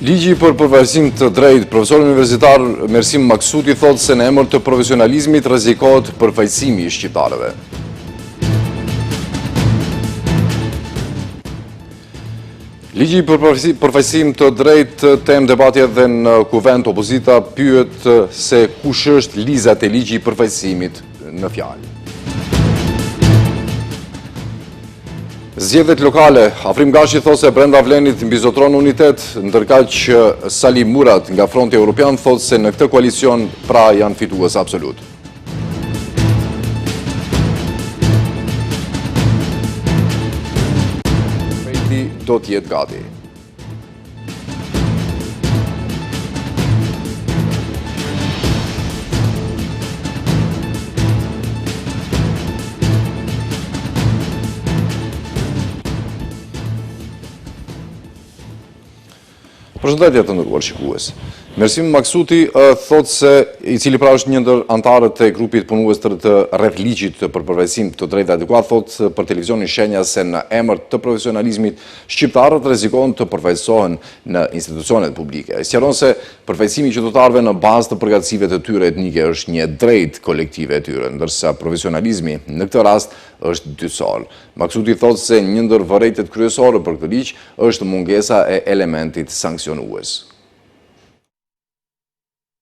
Ligji për përfaqësim të drejtë, profesori universitar Mersim Maksuti thotë se në emër të profesionalizmit rrezikohet përfaqësimi i shqiptarëve. Ligji për përfaqësim të drejtë, temë debati edhe në kuvent, opozita pyet se kush është lizat e ligji i përfaqësimit në fjalë. Zgjedhjet lokale, Afrim Gashi thotë se brenda Vlenit mbizotron unitet, ndërkaq që Salim Murat nga Fronti Evropian thotë se në këtë koalicion pra janë fitues absolut. Mejti do t'jetë gati. Përshëndetje të nderuar shikues. Mersim Maksuti thotë se i cili pra është një ndër antarët e grupit punues të rreth ligjit për përfaqësim të drejtë adekuat, thotë për televizionin Shenja se në emër të profesionalizmit shqiptarët rrezikohen të përfaqësohen në institucionet publike. Sqaron se përfaqësimi i qytetarëve në bazë të përgatigjeve të tyre etnike është një drejtë kolektive e tyre, ndërsa profesionalizmi në këtë rast është dytësor. Maksuti thotë se një ndër vërejtjet kryesore për këtë ligj është mungesa e elementit sanksionues.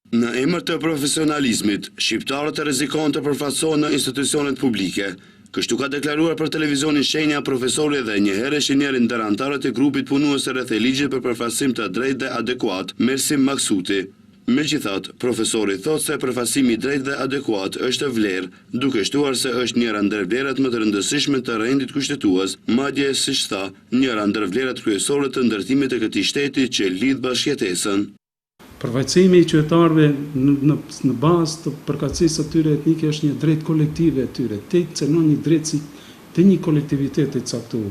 Në emër të profesionalizmit, shqiptarët rrezikohen të përfaqësohen në institucionet publike. Kështu ka deklaruar për televizionin Shenja profesori dhe njëherësh i njëri ndër antarët e grupit punues rreth ligjit për përfaqësim të drejtë dhe adekuat, Mersim Maksuti. Megjithatë, profesori thotë se përfaqësimi i drejtë dhe adekuat është vlerë, duke shtuar se është njëra ndër vlerat më të rëndësishme të rendit kushtetues, madje siç tha, njëra ndër vlerat kryesore të ndërtimit të këtij shteti që lidh bashkëjetesën. Përfaqësimi i qytetarëve në bazë të përkatësisë së tyre etnike është një drejtë kolektive e tyre, te cënon një drejtësi të një kolektiviteti të caktuar.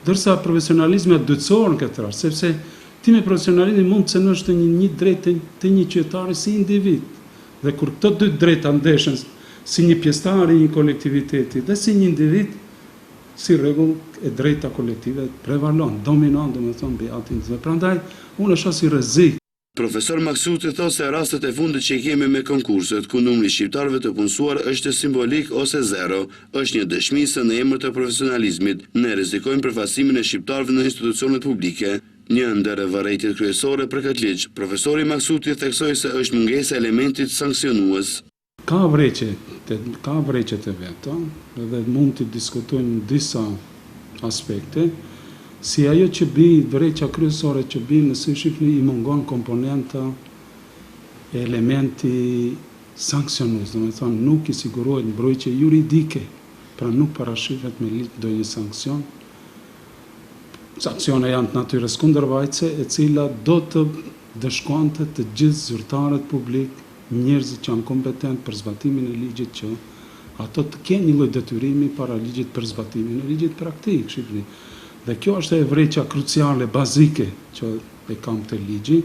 Ndërsa profesionalizmi është dytësor në këtë rast, sepse ti me profesionalizmin mund të cënosh të një drejtë të një qytetari si individ. Dhe kur këto dy drejta ndeshen si një pjesëtar i një kolektiviteti dhe si një individ, si rregull e drejta kolektive prevalon, dominon, domethënë mbi atë individ. Prandaj unë e shoh si rrezik. Profesor Maksuti thotë se rastet e fundit që kemi me konkurset, ku numri i shqiptarëve të punësuar është simbolik ose zero, është një dëshmi se në emër të profesionalizmit ne rrezikojmë përfaqësimin e shqiptarëve në institucionet publike. Një ndër vërejtjet kryesore për këtë ligj, profesori Maksuti theksoi se është mungesa e elementit sanksionues. Ka vërejtje të veta, dhe mund të diskutojmë disa aspekte. Si ajo që vërejtja kryesore që bën nëse shifni i mungon komponenta e elementi sanksionues, domethënë nuk i sigurohet mbrojtje juridike, pra nuk parashifet me ligj ndonjë sanksion. Sanksione janë të natyrës kundërvajtëse, e cila do të dëshkonte të gjithë zyrtarët publik, njerëzit që janë kompetent për zbatimin e ligjit, që ato të kenë një lloj detyrimi para ligjit për zbatimin e ligjit praktik, shifni. Dhe kjo është e vërejtja kruciale, bazike që e kam të ligji.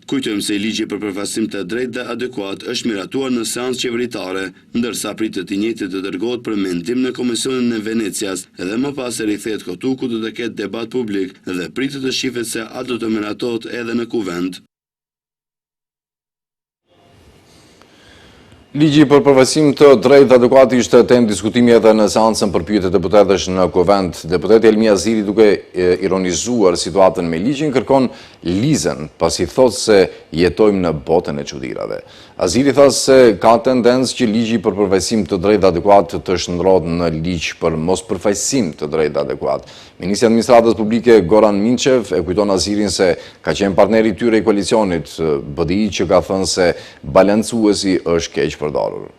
Kujtojmë se ligji për përfaqësim të drejtë dhe adekuat është miratuar në seancë qeveritare, ndërsa pritet i njëjti të dërgohet për mendim në Komisionin e Venecias dhe më pas e rikthehet këtu ku do të ketë debat publik dhe pritet të shihet se a do të miratohet edhe në kuvent. Ligji për përfaqësim të drejtë adekuat ishte temë diskutimi edhe në seancën për pyetje të deputetësh në kuvent. Deputeti Elmi Aziri, duke ironizuar situatën me ligjin, kërkon lizën, pasi thotë se jetojmë në botën e çuditërave. Aziri tha se ka tendencë që ligji për përfaqësim të drejtë adekuat të shndrohet në ligj për mos përfaqësim të drejtë adekuat. Ministri i Administratës Publike Goran Minçev e kujton Azirin se ka qenë partneri i tyre i koalicionit BDI, që ka thënë se balancuesi është keq përdorur.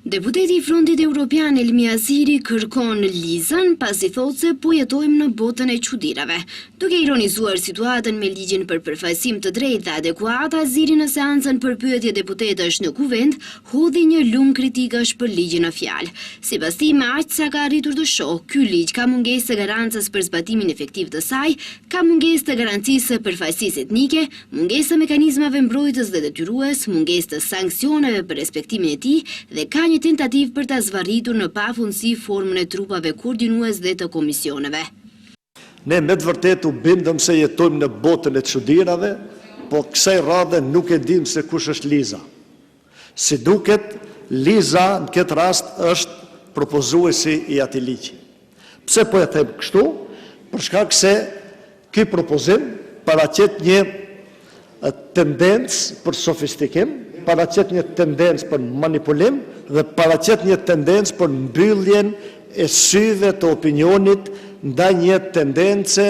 Deputeti i Frontit Evropian Elmi Aziri kërkon lizën pasi thotë se po jetojmë në botën e çuditërave. Duke ironizuar situatën me ligjin për përfaqësim të drejtë dhe adekuat, Aziri në seancën për pyetje deputetësh në kuvent hodhi një lum kritikash për ligjin në fjalë. Sipas tij, me aq sa ka arritur të shohë, ky ligj ka mungesë të garancës për zbatimin efektiv të saj, ka mungesë të garancisë së përfaqësisë etnike, mungesë mekanizmave mbrojtës dhe detyrues, mungesë të sanksioneve për respektimin e tij dhe ka një tentativë për ta zvarritur në pafundësi formën e trupave koordinues dhe të komisioneve. Ne me të vërtet u bindëm se jetojmë në botën e çuditërave, po kësaj radhe nuk e dim se kush është Liza. Si duket, Liza në këtë rast është propozuesi i atij ligji. Pse po e them kështu? Për shkak se ky propozim paraqet një tendencë për sofistikim, paraqet një tendencë për manipulim dhe paraqet një tendencë për mbylljen e syve të opinionit ndaj një tendence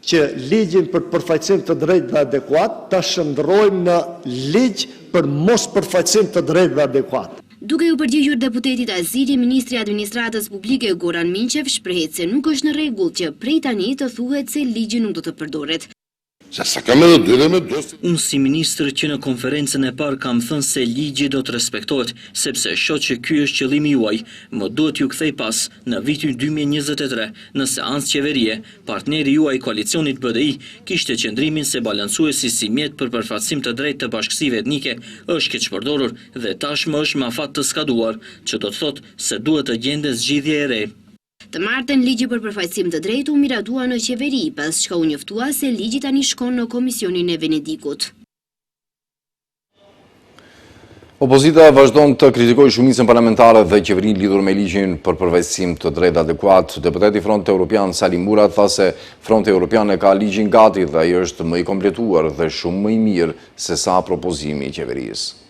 që ligjin për përfaqësim të drejtë dhe adekuat ta shndrojmë në ligj për mos përfaqësim të drejtë dhe adekuat. Duke u përgjigjur deputetit Aziri, Ministri i Administratës Publike Goran Minqev shprehet se nuk është në rregull që prej tani të thuhet se ligji nuk do të përdoret. Unë si ministër që në konferencën e parë kam thënë se ligji do të respektohet, sepse shoh që ky është qëllimi juaj, më duhet ju kthej pas në vitin 2023 në seancë qeverie, partneri juaj koalicionit BDI kishte qëndrimin se balancuesi si mjet për përfaqësim të drejtë të bashkësive etnike është keqpërdorur dhe tashmë është me afat të skaduar, që do të thotë se duhet të gjendet zgjidhje e re. Të martën ligji për përfaqësim të drejtë u miratua në qeveri, pas çka u njoftua se ligji tani shkon në Komisionin e Venedikut. Opozita vazhdon të kritikojë shumicën parlamentare dhe qeverinë lidhur me ligjin për përfaqësim të drejtë adekuat. Deputeti i Frontit Evropian Salim Murat tha se Fronti Evropian e ka ligjin gati dhe ai është më i kompletuar dhe shumë më i mirë se sa propozimi i qeverisë.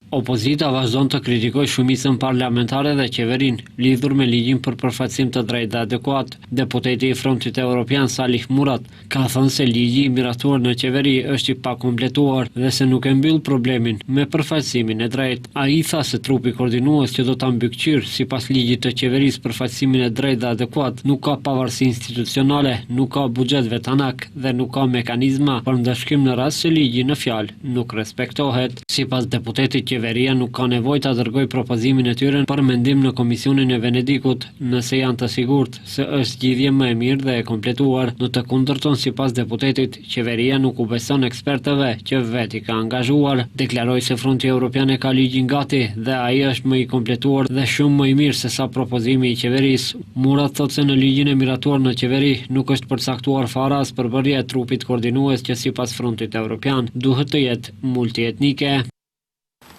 Opozita vazhdon të kritikojë shumicën parlamentare dhe qeverinë lidhur me ligjin për përfaqësim të drejtë dhe adekuat. Deputeti i Frontit Evropian Salim Murat ka thënë se ligji i miratuar në qeveri është i pakompletuar dhe se nuk e mbyll problemin me përfaqësimin e drejtë. Ai tha se trupi koordinues që do ta mbikëqyrë sipas ligjit të qeverisë përfaqësimin e drejtë dhe adekuat nuk ka pavarësi institucionale, nuk ka buxhet vetanak dhe nuk ka mekanizma për ndëshkim në rast që ligji në fjalë nuk respektohet. Sipas deputetit, qeveria nuk ka nevojë ta dërgojë propozimin e tyre për mendim në Komisionin e Venedikut, nëse janë të sigurt se është zgjidhje më e mirë dhe e kompletuar. Në të kundërton, sipas deputetit, qeveria nuk u beson ekspertëve që vetë i ka angazhuar. Deklaroi se Fronti Evropian e ka ligjin gati dhe ai është më i kompletuar dhe shumë më i mirë se sa propozimi i qeverisë. Murat thotë se në ligjin e miratuar në qeveri nuk është përcaktuar fare as përbërja e trupit koordinues që sipas Frontit Evropian duhet të jetë multietnike.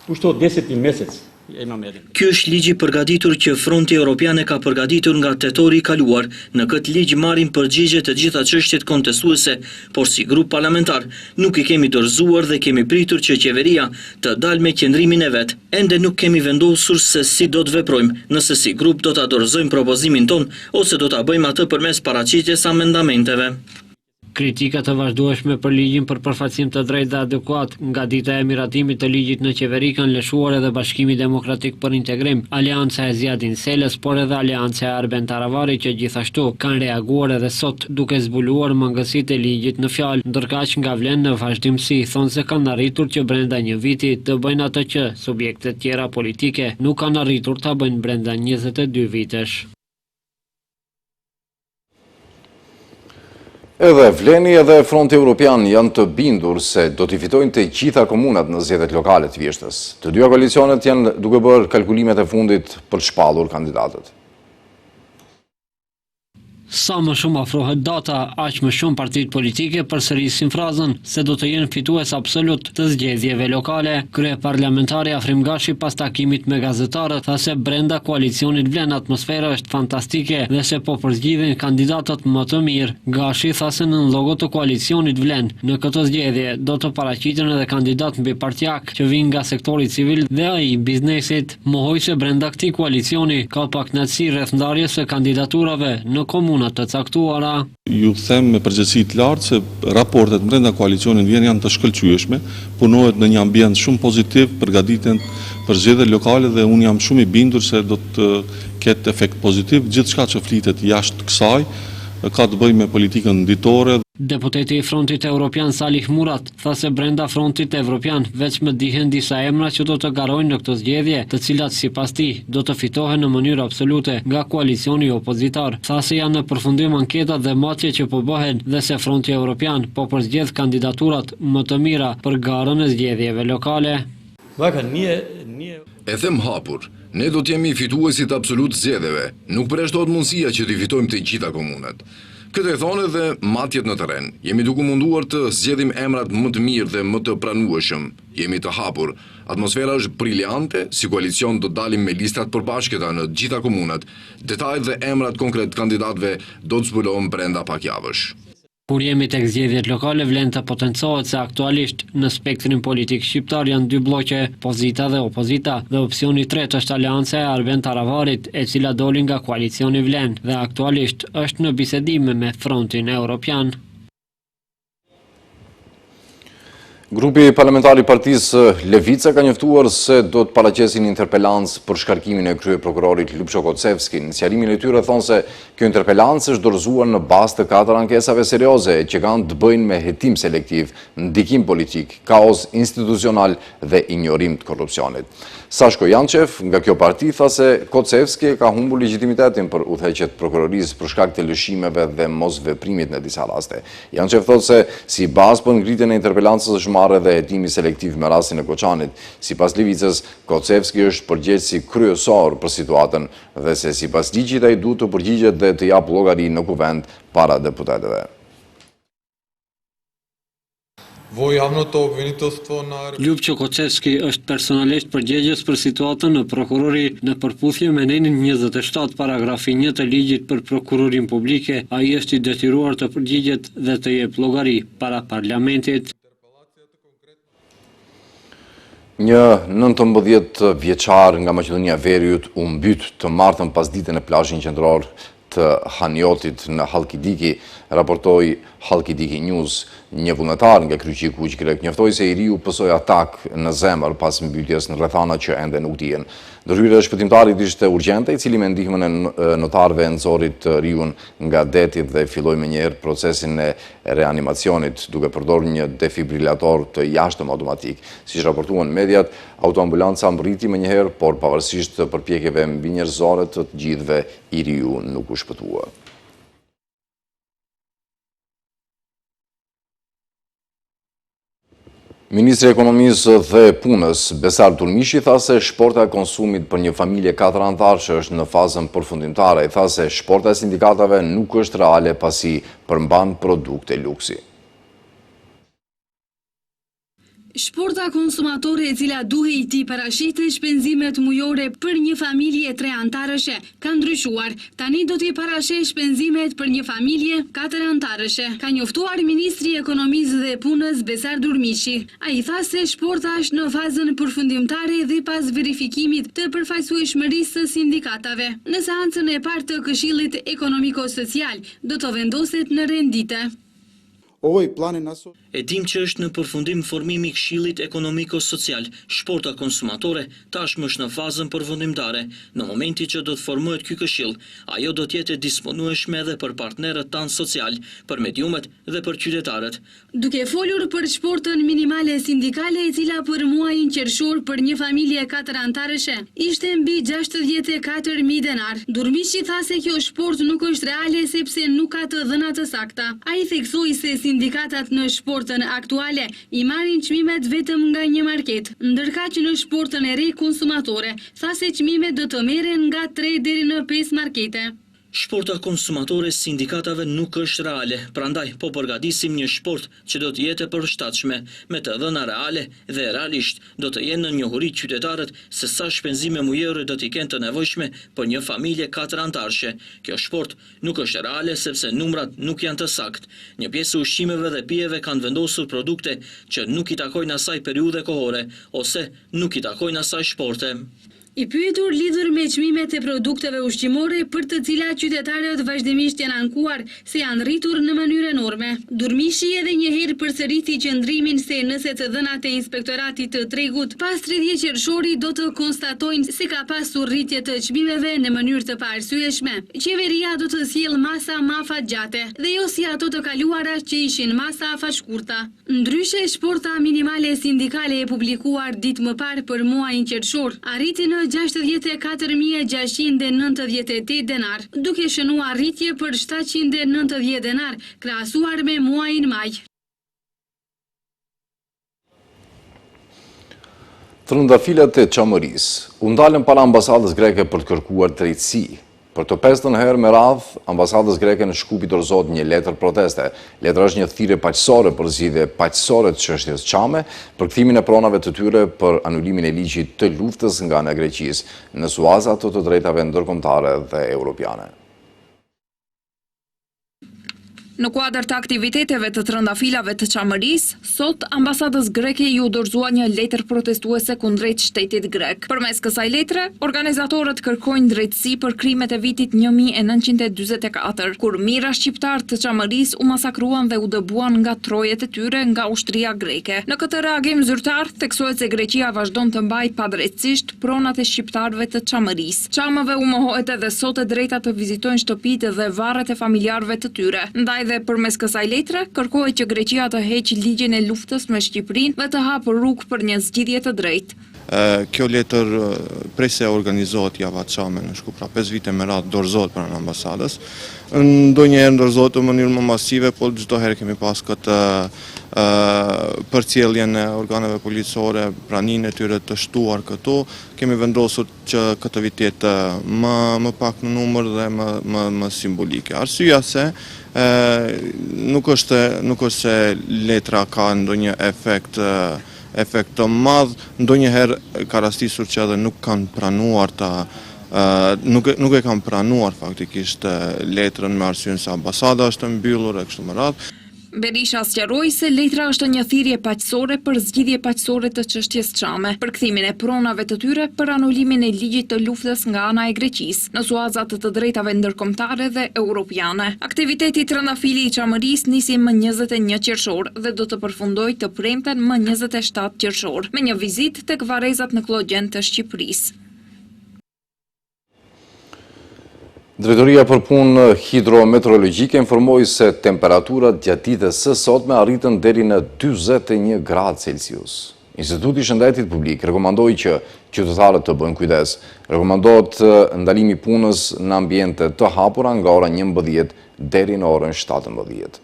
Ushto 10 mesec. Ky është ligji përgatitur që Fronti Evropian e ka përgatitur nga tetori i kaluar. Në këtë ligj marrin përgjigje të gjitha çështjet kontestuese, por si grup parlamentar nuk i kemi dorëzuar dhe kemi pritur që qeveria të dalë me qendrimin e vet. Ende nuk kemi vendosur se si do të veprojmë, nëse si grup do ta dorëzojmë propozimin ton ose do ta bëjmë atë përmes paraqitjes amendamenteve. Kritika të vazhdueshme për ligjin për përfaqësim të drejtë dhe adekuat nga dita e miratimit të ligjit në qeveri kanë lëshuar edhe Bashkimi Demokratik për Integrim, Aleanca e Zjadin Selës, por edhe Aleanca e Arben Taravari që gjithashtu kanë reaguar edhe sot duke zbuluar mangësitë e ligjit në fjalë, ndërkaq nga vlen në vazhdimsi thonë se kanë arritur që brenda një viti të bëjnë atë që subjektet tjera politike nuk kanë arritur ta bëjnë brenda 22 vitesh. Edhe Vleni edhe Fronti Evropian janë të bindur se do t'i fitojnë të gjitha komunat në zgjedhjet lokale të vjeshtës. Të dyja koalicionet janë duke bërë kalkulimet e fundit për të shpallur kandidatët. Sa më shumë afrohet data, aq më shumë partitë politike përsërisin frazën se do të jenë fitues absolut të zgjedhjeve lokale. Kryeparlamentari Afrim Gashi pas takimit me gazetarët tha se brenda koalicionit Vlen atmosfera është fantastike dhe se po përzgjidhen kandidatët më të mirë. Gashi tha se në logo të koalicionit Vlen në këtë zgjedhje do të paraqiten edhe kandidat mbi partjak që vijnë nga sektori civil dhe ai i biznesit. Mohoi se brenda këtij koalicioni ka pakënaqësi rreth ndarjes së kandidaturave në komunë të caktuara. Ju them me përgjegjësi të lartë se raportet brenda koalicionit Vlen janë të shkëlqyeshme, punohet në një ambient shumë pozitiv, përgatiten për zgjedhjet lokale dhe unë jam shumë i bindur se do të ketë efekt pozitiv. Gjithçka që flitet jashtë kësaj ka të bëjë me politikën ditore. Deputeti i Frontit Evropian Salim Murat tha se brenda Frontit Evropian vetëm dihen disa emra që do të garojnë në këtë zgjedhje, të cilat sipas tij do të fitohen në mënyrë absolute nga koalicioni opozitar. Tha se janë në përfundim anketat dhe matje që po bëhen dhe se Fronti Evropian po përzgjedh kandidaturat më të mira për garën e zgjedhjeve lokale. E them hapur Ne do t'jemi fituesit absolut zgjedhjeve, nuk përjashtohet mundësia që t'i fitojmë të gjitha komunat. Këtë e thonë edhe matjet në terren. Jemi duke munduar të zgjedhim emrat më të mirë dhe më të pranueshëm. Jemi të hapur. Atmosfera është briliante, si koalicion do dalim me listat përbashkëta në gjitha komunat. Detajt dhe emrat konkret kandidatëve do të zbulohen brenda pak javësh. Kur jemi tek zgjedhjet lokale, vlen të potencohet se aktualisht në spektrin politik shqiptar janë dy bloqe, pozita dhe opozita, dhe opsioni i tretë është aleanca e Arben Taravarit, e cila doli nga koalicioni Vlen dhe aktualisht është në bisedime me Frontin Evropian. Grupi parlamentar i Partisë Levica ka njoftuar se do të paraqesin interpelancë për shkarkimin e kryeprokurorit Ljupsho Kocevski. Në sqarimin e tyre thonë se kjo interpelancë është dorëzuar në bazë të 4 ankesave serioze që kanë të bëjnë me hetim selektiv, ndikim politik, kaos institucional dhe ignorim të korrupsionit. Sashko Jançev nga kjo parti tha se Kocevski ka humbur legjitimitetin për udhëheqjet prokurorisë për shkak të lëshimeve dhe mosveprimit në disa raste. Jançev thotë se si bazë për ngritjen e interpelancës është marrë dhe hetimi selektiv me rastin e Koçanit. Sipas Levicës, Kocevski është përgjegjësi kryesor për situatën dhe se sipas ligjit ai duhet të përgjigjet dhe të jap llogari në kuvend para deputetëve. Ljupsho Kocevski është personalisht përgjegjës për situatën në prokurori në përputhje me nenin 27 paragrafi 1 të ligjit për prokurorin publike. Ai është i detyruar të përgjigjet dhe të jep llogari para parlamentit. Një 19 vjeçar nga Maqedonia e Veriut u mbyt të martën pas ditën e plazhin qendror të Hanjotit në Halkidiki, raportoi Halkidiki News. Një vullnetar nga Kryqi Kuqgrek njoftoi se i riu pësoi atak në zemër pas mbytjes në rrethana që ende nuk dihen. Ndërhyrja e shpëtimtarit ishte urgjente, i cili me ndihmën e notarëve nxorri të riun nga deti dhe filloi menjëherë procesin e reanimacionit duke përdorur një defibrilator të jashtëm automatik. Siç raportuan mediat, autoambulanca mbriti menjëherë, por pavarësisht përpjekjeve mbinjerëzore të gjithëve, i riu nuk u shpëtua. Ministri i Ekonomisë dhe Punës, Besar Durmishi, tha se shporta e konsumit për një familje 4 anëtarësh është në fazën përfundimtare. I tha se shporta e sindikatave nuk është reale pasi përmban produkte luksi. Shporta konsumatore e cila duhe i ti parashite shpenzimet mujore për një familje 3 anëtarëshe ka ndryshuar. Tani do t'i parashe shpenzimet për një familje 4 anëtarëshe. Ka njoftuar Ministri i Ekonomisë dhe Punës Besar Durmishi. A i tha se shporta është në fazën përfundimtare dhe pas verifikimit të përfaqësueshmërisë së sindikatave. Në seancën e parë të Këshillit Ekonomiko-Social do të vendoset në rendite. E dim që është në përfundim formimi i Këshillit Ekonomiko-Social. Shporta konsumatore tashmë është në fazën përfundimtare. Në momenti që do të formohet ky këshill, ajo do të jetë e disponueshme edhe për partnerët tanë social, për mediumet dhe për qytetarët. Duke folur për shportën minimale sindikale e cila për muajin qershor për një familje 4 anëtarëshe ishte mbi 64.000 denar. Durmishi tha se kjo shport nuk është reale sepse nuk ka të dhëna të sakta. Ai theksoi se sindikatat në shportën aktuale i marrin çmimet vetëm nga një market, ndërkaq që në shportën e re konsumatore tha se çmimet do të merren nga 3 deri në 5 markete. Shporta konsumatore sindikatave nuk është reale, prandaj po përgatisim një shport që do të jetë e përshtatshme, me të dhëna reale dhe realisht do të jenë në njohuri qytetarët se sa shpenzime mujore do t'i kenë të nevojshme për një familje 4 anëtarëshe. Kjo shport nuk është reale sepse numrat nuk janë të saktë. Një pjesë ushqimeve dhe pijeve kanë vendosur produkte që nuk i takojnë asaj periudhe kohore ose nuk i takojnë asaj shporte. I pyetur lidhur me çmimet e produkteve ushqimore për të cilat qytetarët vazhdimisht janë ankuar se janë rritur në mënyrë enorme. Durmishi edhe një herë përsëriti qëndrimin se nëse të dhënat e Inspektoratit të Tregut pas 30 qershori do të konstatojnë se ka pasur rritje të çmimeve në mënyrë të paarsyeshme. Qeveria do të sjellë masa më afatgjate dhe jo si ato të kaluara që ishin masa afatshkurta. Ndryshe, shporta minimale sindikale e publikuar ditë më parë për muajin qershor arriti në 64.698 denar, duke shënuar rritje për 790 denar, krahasuar me muajin maj. Trëndafilat e Çamërisë u ndalën para ambasadës greke për të kërkuar drejtësi. Për të 5ën herë me radhë, ambasadës greke në Shkupi dorëzohet një letër proteste. Letra është një thirrje paqësore për zgjidhje paqësore të çështjes Çame, për kthimin e pronave të tyre për anulimin e ligjit të luftës nga ana e Greqisë në suaza të drejtave ndërkombëtare dhe europiane. Në kuadër të aktiviteteve të trëndafilave të Çamërisë, sot ambasadës greke ju dorëzua një letër protestuese kundrejt shtetit grek. Përmes kësaj letre, organizatorët kërkojnë drejtësi për krimet e vitit 1944, kur mijëra shqiptar të Çamërisë u masakruan dhe u dëbuan nga trojet e tyre nga ushtria greke. Në këtë reagim zyrtar, theksohet se Greqia vazhdon të mbajë padrejtësisht pronat e shqiptarëve të Çamërisë. Çamëve u mohohet edhe sot e drejta të vizitojnë shtëpitë dhe varret e familjarëve të tyre. Ndaj dhe përmes kësaj letre, kërkohet që Greqia të heqë ligjin e luftës me Shqipërinë dhe të hapë rrugë për një zgjidhje të drejtë. Kjo letër prej se organizohet java Çame në Shkup, 5 vite me radhë dorëzohet pranë ambasadës. Ndonjëherë dorëzohet në mënyrë më masive, por çdo herë kemi pas këtë përcjelljen e organeve policore, praninë e tyre të shtuar këtu. Kemi vendosur që këtë vit jetë më pak në numër dhe më simbolike. Arsyeja se nuk është se letra ka ndonjë efekt të madh, ndonjëherë ka rastisur që edhe nuk kanë pranuar nuk e kanë pranuar faktikisht letrën me arsyeën se ambasada është mbyllur e kështu me radhë. Berisha sqaroi se letra është një thirrje paqësore për zgjidhje paqësore të çështjes Çame, për kthimin e pronave të tyre për anulimin e ligjit të luftës nga ana e Greqisë, në suazat të drejtave ndërkombëtare dhe europiane. Aktiviteti trëndafili i Çamërisë nisi më 21 qershor dhe do të përfundojë të premten më 27 qershor, me një vizitë tek varrezat në Klogjën të Shqipërisë. Drejtoria për punë hidrometeorologjike informoi se temperaturat gjatë ditës së sotme arritën deri në 41 gradë Celsius. Instituti i Shëndetit Publik rekomandoi që qytetarët të bëjnë kujdes. Rekomandohet ndalimi i punës në ambiente të hapura nga ora 11 deri në orën 17.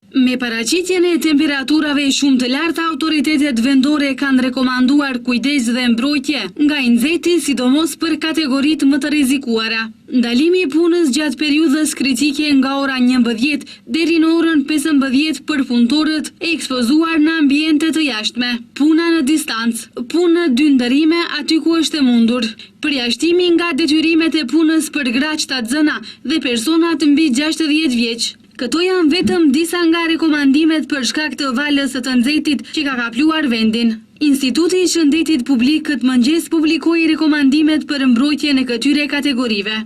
Me paraqitjen e temperaturave shumë të larta, autoritetet vendore kanë rekomanduar kujdes dhe mbrojtje nga nxehti, sidomos për kategoritë më të rrezikuara. Ndalimi i punës gjatë periudhës kritike nga ora 11 deri në orën 15 për punëtorët e ekspozuar në ambiente të jashtme. Puna në distancë, punë në dy ndërime aty ku është e mundur. Përjashtimi nga detyrimet e punës për gra shtatzëna dhe personat mbi 60 vjeç. Këto janë vetëm disa nga rekomandimet për shkak të valës së të nxehtit që ka kapluar vendin. Instituti i Shëndetit Publik këtë mëngjes publikoi rekomandimet për mbrojtjen e këtyre kategorive.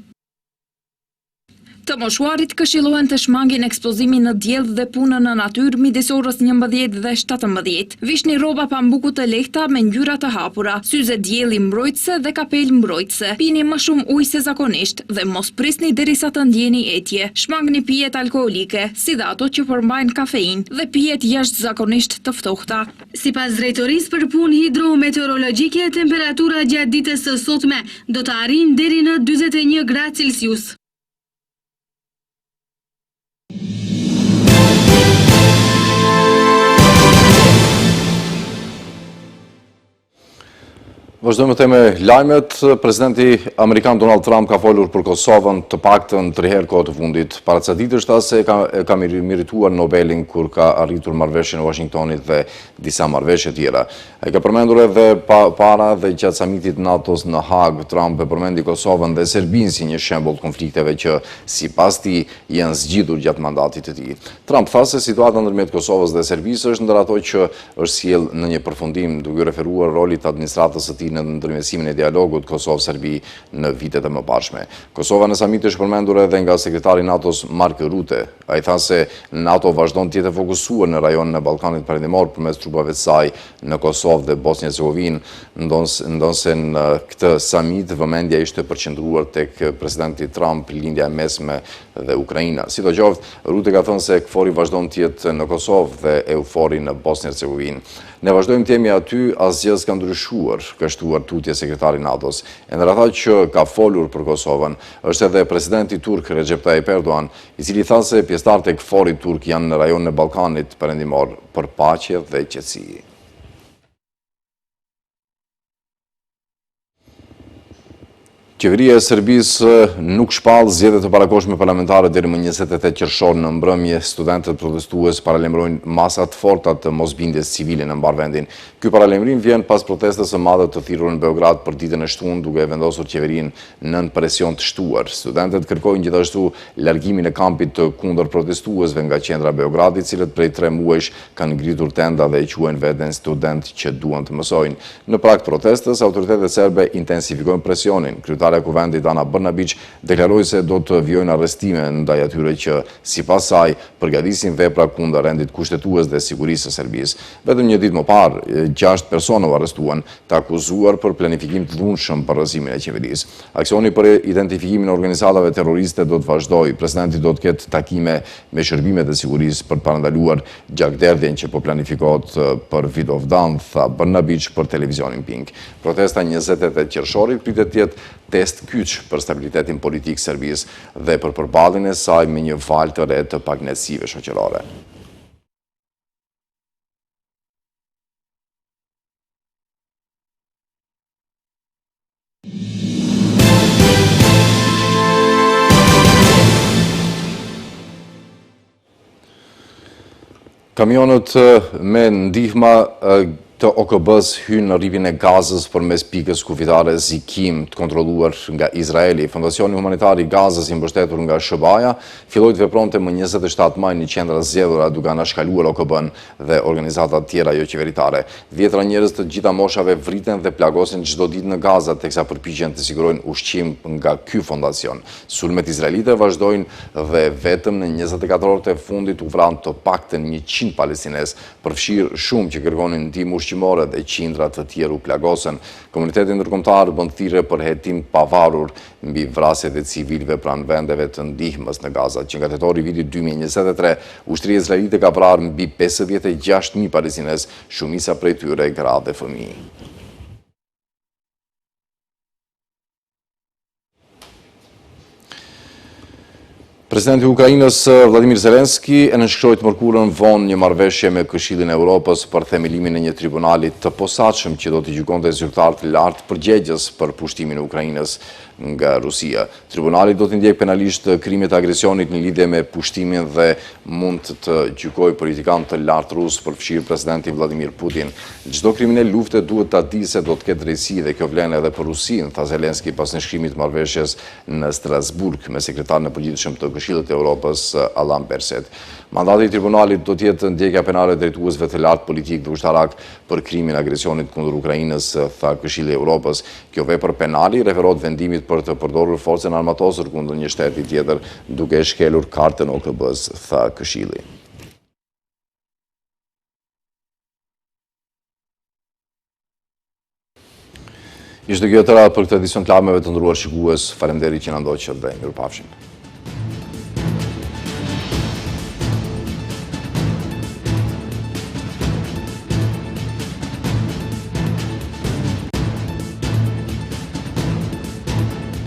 Të moshuarit këshillohen të shmangin ekspozimin në diell dhe punën në natyrë midis orës 11 dhe 17. Vishni rroba pambuku të lehta me ngjyra të hapura, syze dielli mbrojtëse dhe kapel mbrojtëse. Pini më shumë ujë se zakonisht dhe mos prisni derisa të ndjeni etje. Shmangni pijet alkoolike, si dhe ato që përmbajnë kafein dhe pijet jashtëzakonisht të ftohta. Sipas drejtorisë për punë hidrometeorologjike, temperatura gjatë ditës së sotme do të arrijë deri në 41 gradë Celsius. Vazhdojmë me lajmet. Presidenti amerikan Donald Trump ka folur për Kosovën të paktën 3 herë kohë të fundit. Para ca ditësh tha se ka merituar Nobelin kur ka arritur marrëveshje në Washingtonit dhe disa marrëveshje tjera. Ai ka përmendur edhe para dhe gjatë samitit NATO-s në Hag, Trump e përmendi Kosovën dhe Serbinë si një shembull të konflikteve që sipas tij janë zgjidhur gjatë mandatit të tij. Trump tha se situata ndërmjet Kosovës dhe Serbisë është ndër ato që është sjell në një përfundim, duke referuar rolit të administratës së tij në ndërmjetësimin e dialogut Kosovë-Serbi në vitet e mëparshme. Kosova në samit është përmendur edhe nga sekretari NATO-s Mark Rutte. Ai tha se NATO vazhdon të jetë fokusuar në rajonin e Ballkanit Perëndimor përmes trupave të saj në Kosovë dhe Bosnjë-Hercegovinë, ndonse në këtë samit vëmendja ishte përqendruar tek presidenti Trump lindja e mesme dhe Ukraina. Sidoqoftë, Rutte ka thënë se KFOR-i vazhdon të jetë në Kosovë dhe EUFOR-i në Bosnjë-Hercegovinë. Ne vazhdojmë të jemi aty, asgjë s'ka ndryshuar, ka shtuar tutje sekretari NATO-s. E ndër ata që ka folur për Kosovën është edhe presidenti turk Recep Tayyip Erdogan, i cili tha se pjesëtarët e KFOR-it turk janë në rajonin e Ballkanit Perëndimor për paqe dhe qetësi. Qeveria e Serbisë nuk shpall zgjedhje të parakohshme parlamentare deri më 28 qershor në mbrëmje. Studentët protestues paralajmërojnë masa të forta të mosbindjes civile në mbar vendin. Ky paralajmërim vjen pas protestës së madhe të thirrur në Beograd për ditën e shtunë, duke vendosur qeverinë nën presion të shtuar. Studentët kërkojnë gjithashtu largimin e kampit të kundër protestuesve nga qendra e Beogradit, cilët prej 3 muajsh kanë ngritur tenda dhe e quajnë veten student që duan të mësojnë. Në prag të protestës, autoritetet serbe intensifikojnë presionin. Kryetari e Kuvendit Ana Brnabić deklaroi se do të vijojnë arrestime ndaj atyre që sipas saj përgatisin vepra kundër rendit kushtetues dhe sigurisë së Serbisë. Vetëm një ditë më parë, 6 persona u arrestuan të akuzuar për planifikim të dhunshëm për rrëzimin e qeverisë. Aksioni për identifikimin e organizatave terroriste do të vazhdojë. Presidenti do të ketë takime me shërbimet e sigurisë për të parandaluar gjakderdhjen që po planifikohet për Vidovdan, tha Brnabić për televizionin Pink. Protesta 28 qershorit pritet të jetë test kyç për stabilitetin politik Serbisë dhe për përballjen e saj me një valë të re të pagnetësive shoqërore. Kamionët me ndihma të OKB-s hynë në rripin e Gazës përmes pikës kufitare Zikim të kontrolluar nga Izraeli. Fondacioni humanitar i Gazës, i mbështetur nga SBA-ja, filloi të vepronte më 27 maj në qendra zgjedhura, duke anashkaluar OKB-n dhe organizata të tjera jo qeveritare. Dhjetra njerëz të gjitha moshave vriten dhe plagosen çdo ditë në Gaza, teksa përpiqen të sigurojnë ushqim nga ky fondacion. Sulmet izraelite vazhdojnë dhe vetëm në 24 orët e fundit u vranë të paktën 100 palestinesë, përfshirë shumë që kërkonin ndihmë ushqimore dhe qindra të tjerë u plagosen. Komuniteti ndërkombëtar bën thirrje për hetim pavarur mbi vrasjet e civilëve pranë vendeve të ndihmës në Gaza. Që nga tetori i vitit 2023, ushtria izraelite ka vrarë mbi 56.000 palestinesë, shumica prej tyre gra dhe fëmijë. Presidenti i Ukrainës Vladimir Zelenski e nënshkroi të mërkurën vonë një marrëveshje me Këshillin e Evropës për themelimin e një tribunali të posaçëm që do të gjykonte zyrtarë të lartë përgjegjës për pushtimin e Ukrainës nga Rusia. Tribunali do të ndjek penalisht krimet e agresionit në lidhje me pushtimin dhe mund të gjykojë politikan të lartë rus, përfshirë presidenti Vladimir Putin. Çdo kriminal lufte duhet ta di se do të ketë drejtësi dhe kjo vlen edhe për Rusinë, tha Zelenski pas nënshkrimit të marrëveshjes në Strasburg me sekretarin e përgjithshëm të Këshillit të Evropës Alain Berset. Mandati i tribunalit do të jetë ndjekja penale drejtuesve të lartë politik dhe ushtarak për krimin e agresionit kundër Ukrainës, tha Këshilli i Evropës. Kjo vepër penali referohet vendimit për të përdorur forcën armatosur kundër një shteti tjetër, duke shkelur kartën OKB-s, tha Këshilli. Ishte kjo tëra për këtë edicion të lajmeve, të nderuar shikues, faleminderit që na ndoqët dhe mirupafshim.